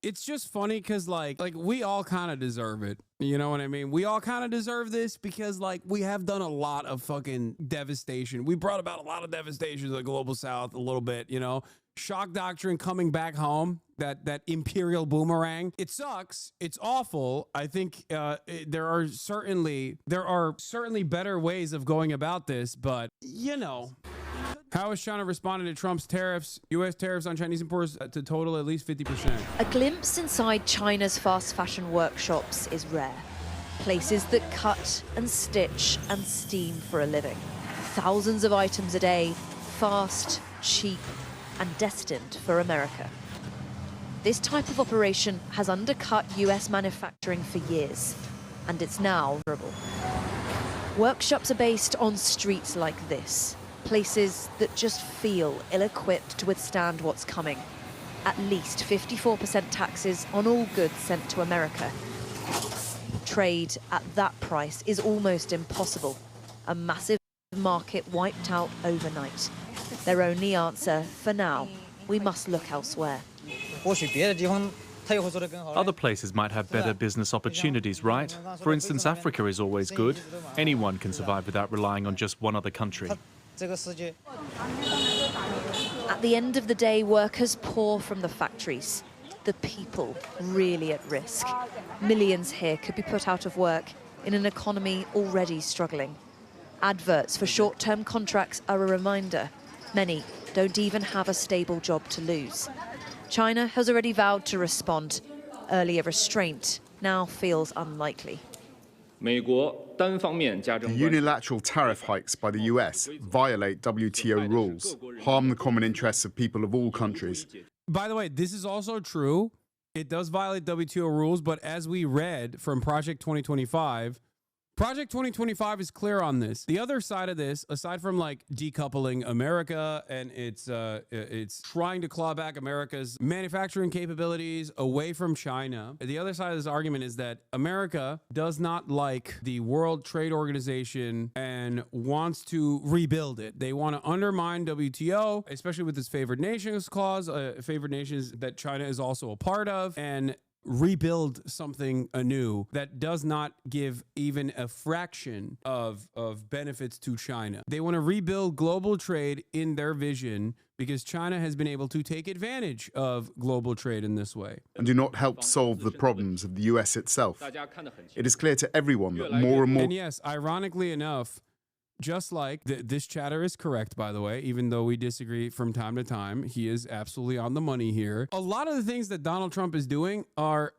it's just funny because like we all kind of deserve it. You know what I mean? We all kind of deserve this because like we have done a lot of fucking devastation. We brought about a lot of devastation to the global south a little bit, you know? Shock doctrine coming back home, that imperial boomerang. It sucks. It's awful. I think there are certainly better ways of going about this, but you know. How is China responding to Trump's tariffs, U.S. tariffs on Chinese imports to total at least 50%? A glimpse inside China's fast fashion workshops is rare. Places that cut and stitch and steam for a living. Thousands of items a day, fast, cheap, and destined for America. This type of operation has undercut US manufacturing for years, and it's now vulnerable. Workshops are based on streets like this. Places that just feel ill-equipped to withstand what's coming. At least 54% taxes on all goods sent to America. Trade at that price is almost impossible. A massive market wiped out overnight. Their only answer, for now, we must look elsewhere. Other places might have better business opportunities, right? For instance, Africa is always good. Anyone can survive without relying on just one other country. At the end of the day, workers pour from the factories. The people really at risk. Millions here could be put out of work in an economy already struggling. Adverts for short-term contracts are a reminder. Many don't even have a stable job to lose. China has already vowed to respond. Earlier restraint now feels unlikely. The unilateral tariff hikes by the US violate WTO rules, harm the common interests of people of all countries. By the way, this is also true. It does violate WTO rules, but as we read from Project 2025, Project 2025 is clear on this. The other side of this, aside from like decoupling America and it's trying to claw back America's manufacturing capabilities away from China, the other side of this argument is that America does not like the World Trade Organization and wants to rebuild it. They want to undermine WTO, especially with this favored nations clause, favored nations that China is also a part of, and rebuild something anew that does not give even a fraction of benefits to China. They want to rebuild global trade in their vision because China has been able to take advantage of global trade in this way. And do not help solve the problems of the US itself. It is clear to everyone that more and more... And yes, ironically enough, just like this chatter is correct, by the way, even though we disagree from time to time, he is absolutely on the money here. A lot of the things that Donald Trump is doing are,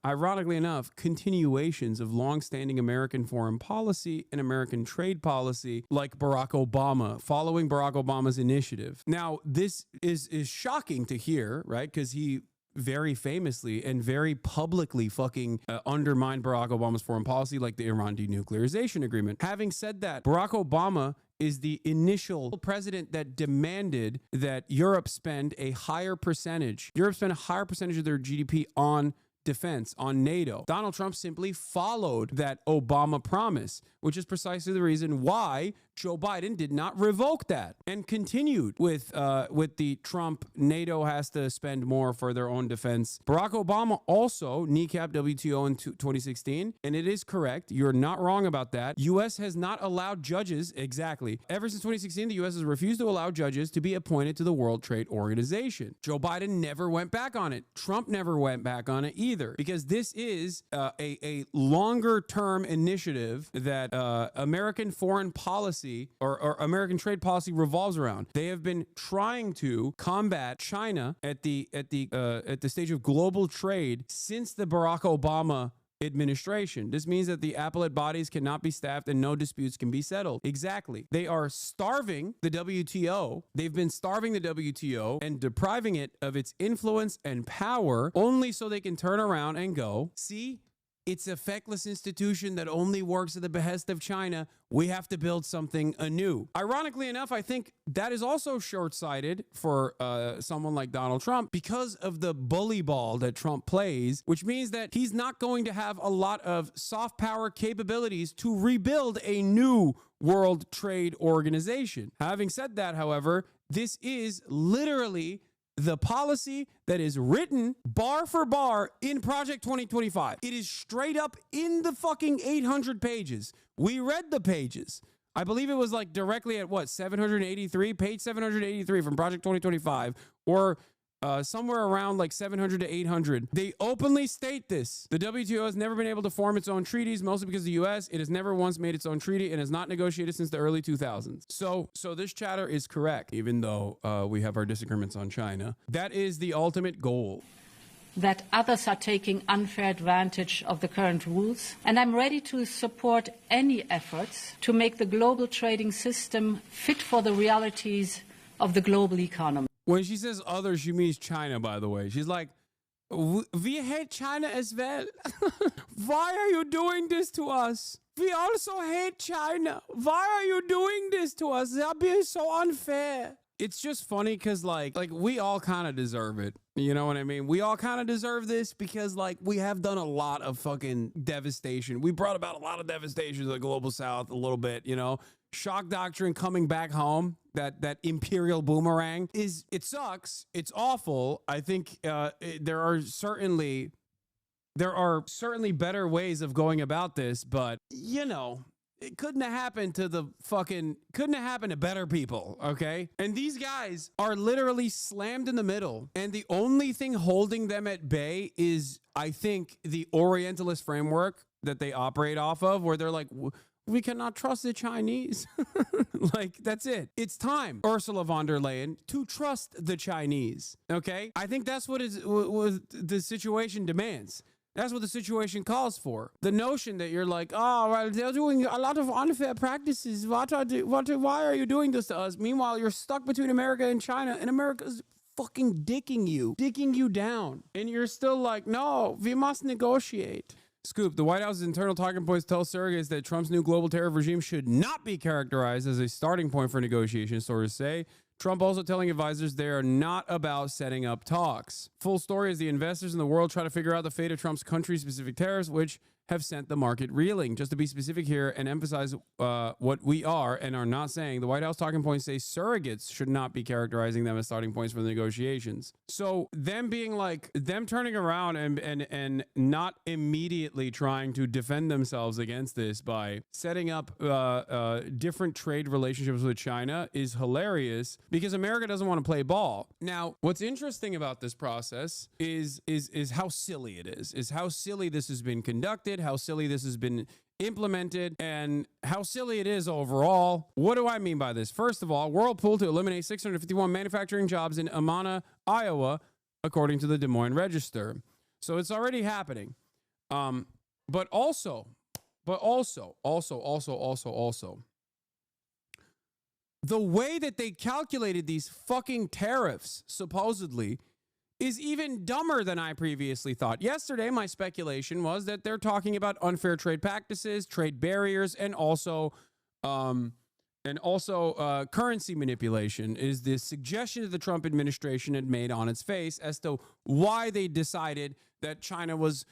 ironically enough, continuations of longstanding American foreign policy and American trade policy, like Barack Obama, following Barack Obama's initiative. Now, this is shocking to hear, right? Because he very famously and very publicly fucking undermined Barack Obama's foreign policy, like the Iran denuclearization agreement. Having said that, Barack Obama is the initial president that demanded that Europe spend a higher percentage. Europe spend a higher percentage of their GDP on defense, on NATO. Donald Trump simply followed that Obama promise, which is precisely the reason why Joe Biden did not revoke that and continued with the Trump NATO has to spend more for their own defense. Barack Obama also kneecapped WTO in 2016, and it is correct. You're not wrong about that. U.S. has not allowed judges, exactly. Ever since 2016, the U.S. has refused to allow judges to be appointed to the World Trade Organization. Joe Biden never went back on it. Trump never went back on it either, because this is a longer term initiative that American foreign policy or American trade policy revolves around. They have been trying to combat China at the stage of global trade since the Barack Obama administration. This means that the appellate bodies cannot be staffed and no disputes can be settled. Exactly. They are starving the WTO. They've been starving the WTO and depriving it of its influence and power only so they can turn around and go, see, it's a feckless institution that only works at the behest of China. We have to build something anew. Ironically enough, I think that is also short-sighted for someone like Donald Trump because of the bully ball that Trump plays, which means that he's not going to have a lot of soft power capabilities to rebuild a new World Trade Organization. Having said that, however, this is literally the policy that is written bar for bar in Project 2025. It is straight up in the fucking 800 pages. We read the pages. I believe it was like directly at what, 783, page 783 from Project 2025, or somewhere around like 700 to 800. They openly state this. The WTO has never been able to form its own treaties, mostly because the U.S. It has never once made its own treaty and has not negotiated since the early 2000s. So this chatter is correct, even though we have our disagreements on China. That is the ultimate goal. That others are taking unfair advantage of the current rules, and I'm ready to support any efforts to make the global trading system fit for the realities of the global economy. When she says others, she means China, by the way. She's like, we hate China as well. Why are you doing this to us? We also hate China. Why are you doing this to us? That being so unfair. It's just funny because like we all kind of deserve it. You know what I mean? We all kind of deserve this because like we have done a lot of fucking devastation. We brought about a lot of devastation to the global south a little bit, you know? Shock doctrine coming back home, that imperial boomerang it sucks. It's awful. I think there are certainly better ways of going about this, but you know, it couldn't have happened to better people, okay? And these guys are literally slammed in the middle. And the only thing holding them at bay is, I think, the Orientalist framework that they operate off of, where they're like, we cannot trust the Chinese. Like, that's it. It's time, Ursula von der Leyen, to trust the Chinese, okay? I think that's what the situation demands. That's what the situation calls for. The notion that you're like, oh, well, they're doing a lot of unfair practices. Why are you doing this to us? Meanwhile, you're stuck between America and China, and America's fucking dicking you down. And you're still like, no, we must negotiate. Scoop, the White House's internal talking points tell surrogates that Trump's new global tariff regime should not be characterized as a starting point for negotiations, sources say. Trump also telling advisors they are not about setting up talks. Full story as the investors in the world try to figure out the fate of Trump's country-specific tariffs, which have sent the market reeling. Just to be specific here and emphasize what we are and are not saying, the White House talking points say surrogates should not be characterizing them as starting points for the negotiations. So them being like, them turning around and not immediately trying to defend themselves against this by setting up different trade relationships with China is hilarious because America doesn't want to play ball. Now, what's interesting about this process is how silly it is how silly this has been conducted, how silly this has been implemented, and how silly it is overall. What do I mean by this? First of all, Whirlpool to eliminate 651 manufacturing jobs in Amana, Iowa, according to the Des Moines Register. So it's already happening. But also, the way that they calculated these fucking tariffs, supposedly, is even dumber than I previously thought. Yesterday, my speculation was that they're talking about unfair trade practices, trade barriers, and also currency manipulation is the suggestion that the Trump administration had made on its face as to why they decided that China was,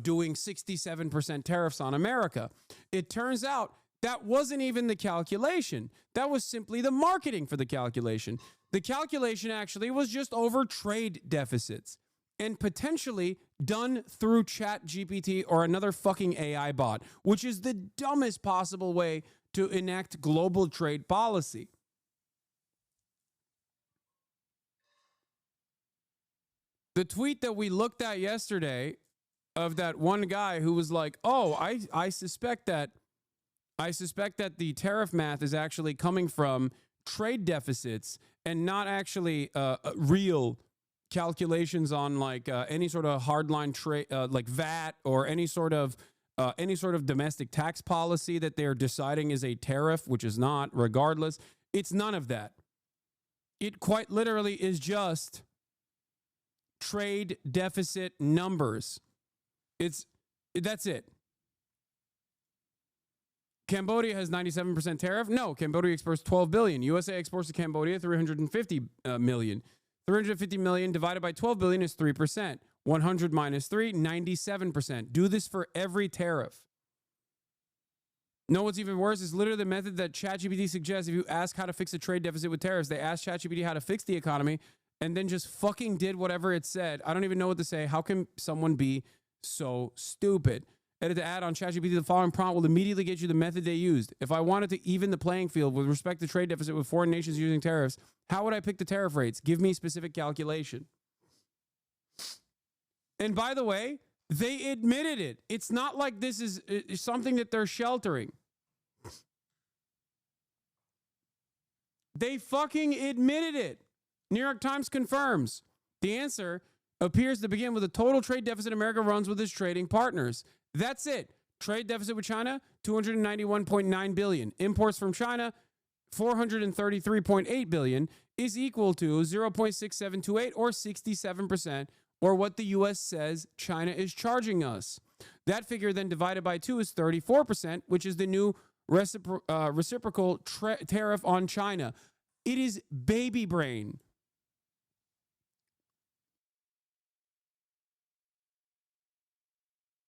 doing 67% tariffs on America. It turns out that wasn't even the calculation. That was simply the marketing for the calculation. The calculation actually was just over trade deficits and potentially done through Chatgpt or another fucking AI bot, which is the dumbest possible way to enact global trade policy. The tweet that we looked at yesterday of that one guy who was like, oh, I suspect that the tariff math is actually coming from trade deficits and not actually real calculations on like any sort of hardline trade, like VAT or any sort of domestic tax policy that they're deciding is a tariff, which is not. Regardless, it's none of that. It quite literally is just trade deficit numbers. That's it. Cambodia has 97% tariff. No, Cambodia exports 12 billion. USA exports to Cambodia 350 million. 350 million divided by 12 billion is 3%. 100 minus 3, 97%. Do this for every tariff. No, what's even worse is literally the method that ChatGPT suggests. If you ask how to fix a trade deficit with tariffs, they ask ChatGPT how to fix the economy, and then just fucking did whatever it said. I don't even know what to say. How can someone be so stupid? Edit the ad on ChatGPT. The following prompt will immediately get you the method they used. If I wanted to even the playing field with respect to trade deficit with foreign nations using tariffs, how would I pick the tariff rates? Give me specific calculation. And by the way, they admitted it. It's not like this is something that they're sheltering. They fucking admitted it. New York Times confirms. The answer appears to begin with a total trade deficit America runs with its trading partners. That's it. Trade deficit with China, $291.9 billion. Imports from China, $433.8 billion, is equal to 0.6728 or 67%, or what the U.S. says China is charging us. That figure then divided by 2 is 34%, which is the new reciprocal tariff on China. It is baby brain.